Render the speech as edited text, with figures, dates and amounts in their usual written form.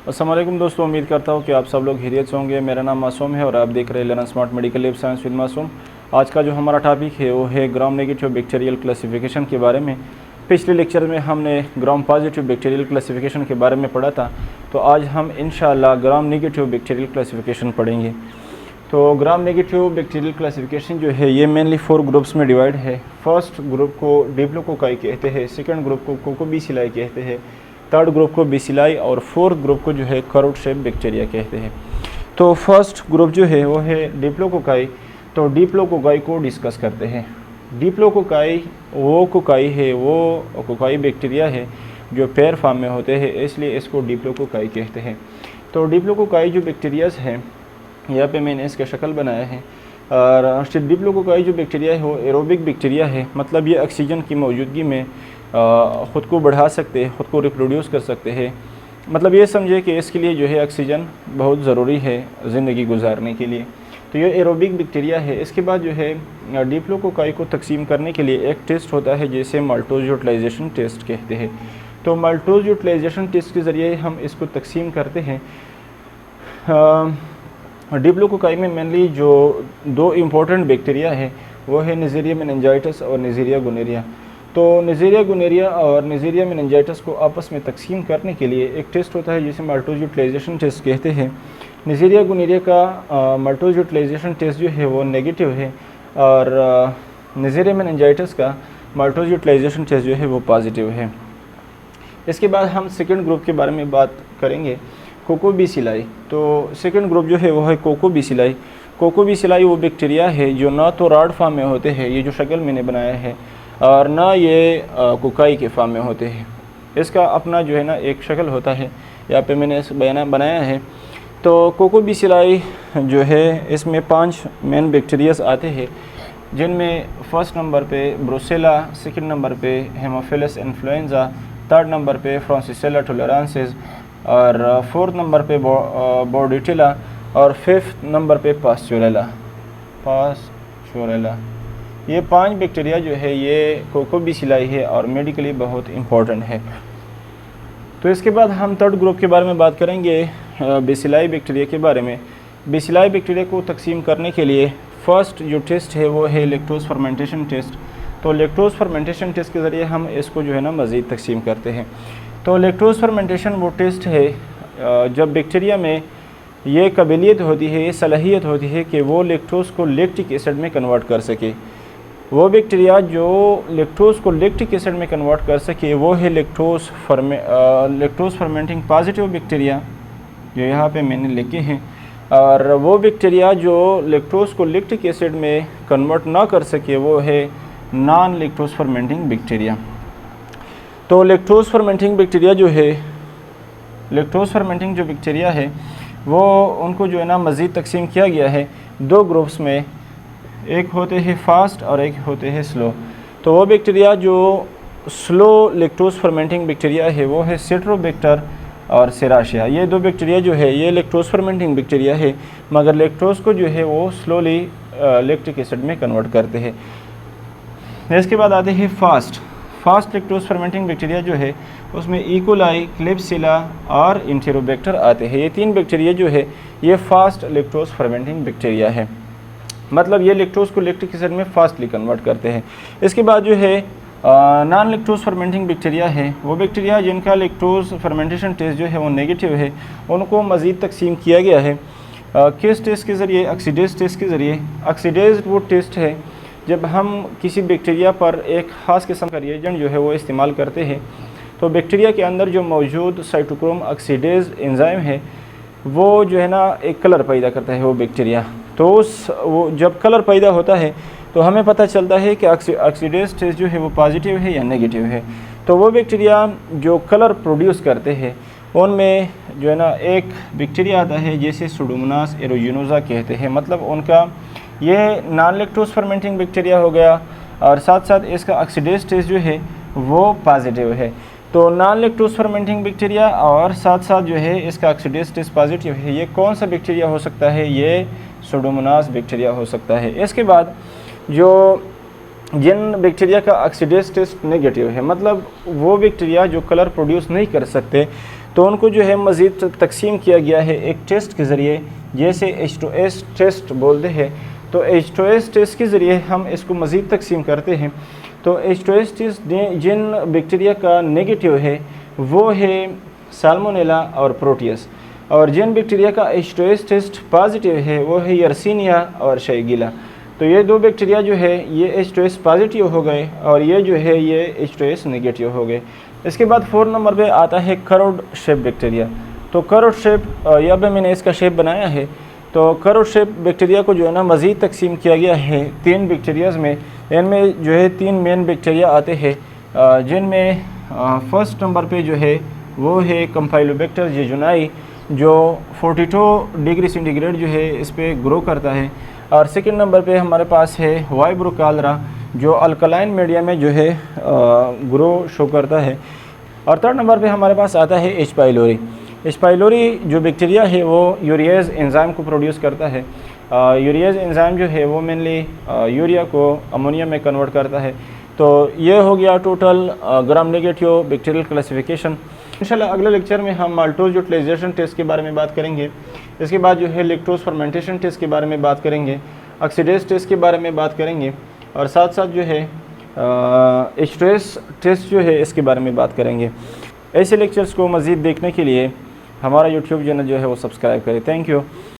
अस्सलाम वालेकुम दोस्तों, उम्मीद करता हूँ कि आप सब लोग खैरियत से होंगे। मेरा नाम मासूम है और आप देख रहे हैं learn smart medical lab science with मासूम। आज का जो हमारा टॉपिक है वो है ग्राम नेगेटिव बैक्टीरियल क्लासिफिकेशन के बारे में। पिछले लेक्चर में हमने ग्राम पॉजिटिव बैक्टीरियल क्लासिफिकेशन के बारे में पढ़ा था, तो आज हम इंशाअल्लाह ग्राम नेगेटिव बैक्टीरियल क्लासिफिकेशन पढ़ेंगे। तो ग्राम नेगेटिव बैक्टीरियल क्लासिफिकेशन जो है ये मेनली 4 ग्रुप्स में डिवाइड है। फर्स्ट ग्रुप को डिप्लोकोकाई कहते हैं, सेकंड ग्रुप को कोकोबैसिलाई कहते हैं, थर्ड ग्रुप को बैसिलाई और फोर्थ ग्रुप को जो है करोट शेप बैक्टीरिया कहते हैं। तो फर्स्ट ग्रुप जो है वो है डिप्लोकोकाई। तो डिप्लोकोकाई को डिस्कस करते हैं। डिप्लोकोकाई वो कोकाई है, वो कोकाई बैक्टीरिया है जो पेयर फॉर्म में होते हैं, इसलिए इसको डिप्लोकोकाई कहते हैं। तो डिप्लोकोकाई जो बैक्टीरियाज हैं, यहाँ पे मैंने इसका शक्ल बनाया है। और डिप्लोकोकाई जो बैक्टीरिया है वो एरोबिक बैक्टीरिया है, मतलब ये ऑक्सीजन की मौजूदगी में ख़ुद को बढ़ा सकते हैं, ख़ुद को रिप्रोड्यूस कर सकते हैं। मतलब ये समझे कि इसके लिए जो है ऑक्सीजन बहुत ज़रूरी है ज़िंदगी गुजारने के लिए। तो ये एरोबिक बैक्टीरिया है। इसके बाद जो है डिप्लोकोकाई को तकसीम करने के लिए एक टेस्ट होता है जिसे माल्टोज यूटिलाइजेशन टेस्ट कहते हैं। तो माल्टोज यूटिलाइजेशन टेस्ट के ज़रिए हम इसको तकसीम करते हैं। डिप्लोकोकाई में मेनली जो 2 इम्पोर्टेंट बैक्टीरिया है वो है नेज़ेरिया मेनिंजाइटिस और नेज़ेरिया गोनेरिया। तो नेज़ेरिया गोनेरिया और नेज़ेरिया मेनिंजाइटिस को आपस में तकसीम करने के लिए एक टेस्ट होता है जिसे माल्टोज यूटिलाइजेशन टेस्ट कहते हैं। नेज़ेरिया गोनेरिया का माल्टोज यूटिलाइजेशन टेस्ट जो है वो नेगेटिव है और नेज़ेरिया मेनिंजाइटिस का माल्टोज यूटिलाइजेशन टेस्ट जो है वो पॉजिटिव है। इसके बाद हम सेकंड ग्रुप के बारे में बात करेंगे, कोकोबैसिलाई। तो सेकंड ग्रुप जो है वो है कोकोबैसिलाई। कोकोबैसिलाई वो बैक्टीरिया है जो ना तो रॉड फॉर्म में होते हैं, ये जो शक्ल मैंने बनाया है, और ना ये कोकाई के फॉर्म में होते हैं। इसका अपना जो है ना एक शक्ल होता है, यहाँ पे मैंने इस बनाया है। तो कोकोबैसिलाई जो है इसमें 5 मेन बैक्टीरियाज आते हैं, जिनमें फर्स्ट नंबर पे ब्रुसेला, सेकंड नंबर पे हेमोफिलस इन्फ्लुएंजा, थर्ड नंबर पे फ्रांसिसेला टोलेरांसिस और फोर्थ नंबर पे बोर्डिटिला और फिफ्थ नंबर पे पास्चुरेला। ये 5 बैक्टीरिया जो है ये कोकोबैसिलाई है और मेडिकली बहुत इम्पोर्टेंट है। तो इसके बाद हम थर्ड ग्रुप के बारे में बात करेंगे, बैसिलाई बैक्टीरिया के बारे में। बैसिलाई बैक्टीरिया को तकसीम करने के लिए फ़र्स्ट जो टेस्ट है वो है लैक्टोज फर्मेंटेशन टेस्ट। तो लैक्टोज फर्मेंटेशन टेस्ट के ज़रिए हम इसको जो है ना मज़ीद तकसीम करते हैं। तो लैक्टोज फर्मेंटेशन वो टेस्ट है जब बैक्टीरिया में ये काबिलियत होती है, ये सलाहियत होती है कि वो लैक्टोज़ को लैक्टिक एसिड में कन्वर्ट कर सके। वो बैक्टीरिया जो लैक्टोज़ को लैक्टिक एसिड में कन्वर्ट कर सके वो है लैक्टोज फर्मेंटिंग पॉजिटिव बैक्टीरिया, जो यहाँ पे मैंने लिखे हैं। और वो बैक्टीरिया जो लैक्टोज़ को लैक्टिक एसिड में कन्वर्ट ना कर सके वो है नॉन लैक्टोज फर्मेंटिंग बैक्टीरिया। तो लैक्टोज फर्मेंटिंग बैक्टीरिया जो है, लैक्टोज फर्मेंटिंग जो बैक्टीरिया है वो उनको जो है ना मज़ीद तकसीम किया गया है 2 ग्रुप्स में। एक होते हैं फास्ट और एक होते हैं स्लो। तो वो बैक्टीरिया जो स्लो लैक्टोज फर्मेंटिंग बैक्टीरिया है वो है सिट्रोबैक्टर और सेराशिया। ये 2 बैक्टीरिया जो है ये लैक्टोज फर्मेंटिंग बैक्टीरिया है, मगर लैक्टोज़ को जो है वो स्लोली लैक्टिक एसिड में कन्वर्ट करते हैं। इसके बाद आते हैं फास्ट लैक्टोज फर्मेंटिंग बैक्टीरिया जो है उसमें इकोलाई, क्लिप्सिला और इंटेरोबैक्टर आते हैं। ये 3 बैक्टीरिया जो है ये फास्ट लैक्टोज फर्मेंटिंग बैक्टीरिया है, मतलब ये लैक्टोज़ को लैक्टिक एसिड में फास्टली कन्वर्ट करते हैं। इसके बाद जो है नॉन लैक्टोज फर्मेंटिंग बैक्टीरिया है, वो बैक्टीरिया जिनका लैक्टोज फर्मेंटेशन टेस्ट जो है वो नेगेटिव है, उनको मज़ीद तकसीम किया गया है किस टेस्ट के ज़रिए? ऑक्सीडेज टेस्ट के ज़रिए। ऑक्सीडेज वो टेस्ट है जब हम किसी बैक्टीरिया पर एक ख़ास किस्म का रिएजेंट जो है वो इस्तेमाल करते हैं, तो बैक्टीरिया के अंदर जो मौजूद साइटोक्रोम ऑक्सीडेज एंजाइम है वो जो है ना एक कलर पैदा करता है वो बैक्टीरिया। तो वो जब कलर पैदा होता है तो हमें पता चलता है कि ऑक्सीडेज टेस्ट जो है वो पॉजिटिव है या नेगेटिव है। तो वो बैक्टीरिया जो कलर प्रोड्यूस करते हैं उनमें जो है ना एक बैक्टीरिया आता है जैसे सुडोमोनास एरोजिनोसा कहते हैं, मतलब उनका ये नॉन लैक्टोज फर्मेंटिंग बैक्टीरिया हो गया और साथ साथ इसका ऑक्सीडेज टेस्ट जो है वो पॉजिटिव है। तो नॉन लैक्टोज फर्मेंटिंग बैक्टीरिया और साथ साथ जो है इसका ऑक्सीडेज टेस्ट पॉजिटिव है, ये कौन सा बैक्टीरिया हो सकता है? ये सुडोमोनास बैक्टीरिया हो सकता है। इसके बाद जो जिन बैक्टीरिया का ऑक्सीडेज टेस्ट नेगेटिव है, मतलब वो बैक्टीरिया जो कलर प्रोड्यूस नहीं कर सकते, तो उनको जो है मज़ीद तकसीम किया गया है एक टेस्ट के ज़रिए, जैसे H2S टेस्ट बोलते हैं। तो H2S टेस्ट के ज़रिए हम इसको मज़ीद तकसीम करते हैं। तो H2S टेस्ट जिन बैक्टीरिया का नेगेटिव है वो है साल्मोनेला और प्रोटियस, और जिन बैक्टीरिया का H2S टेस्ट पॉजिटिव है वो है यर्सीनिया और शाइगिला। तो ये दो बैक्टीरिया जो है ये H2S पॉजिटिव हो गए और ये जो है ये H2S नेगेटिव हो गए। इसके बाद 4 नंबर पे आता है करोड शेप बैक्टीरिया। तो करोड शेप या भी मैंने इसका शेप बनाया है। तो करोड शेप बैक्टीरिया को जो है ना मज़ीद तकसीम किया गया है 3 बैक्टीरियाज़ में। इनमें जो है 3 मेन बैक्टीरिया आते हैं, जिनमें फर्स्ट नंबर पे जो है वो है कंपाइलोबैक्टर जेजुनाई, जो 42 डिग्री सेंटीग्रेड जो है इस पर ग्रो करता है। और सेकंड नंबर पे हमारे पास है वाइब्रो कालरा, जो अल्कलाइन मीडिया में जो है ग्रो शो करता है। और थर्ड नंबर पे हमारे पास आता है एच पाइलोरी। एच पाइलोरी जो बैक्टीरिया है वो यूरियाज एंजाइम को प्रोड्यूस करता है। यूरियाज एंजाइम जो है वो मेनली यूरिया को अमोनिया में कन्वर्ट करता है। तो ये हो गया total gram negative bacterial classification. इंशाल्लाह अगले लेक्चर में हम माल्टोज यूटिलाइजेशन टेस्ट के बारे में बात करेंगे। इसके बाद जो है लैक्टोज फर्मेंटेशन टेस्ट के बारे में बात करेंगे, ऑक्सीडेज टेस्ट के बारे में बात करेंगे, और साथ साथ जो है H2S टेस्ट जो है इसके बारे में बात करेंगे। ऐसे लेक्चर्स को मज़ीद देखने के लिए हमारा यूट्यूब चैनल जो है वो सब्सक्राइब करें। Thank you.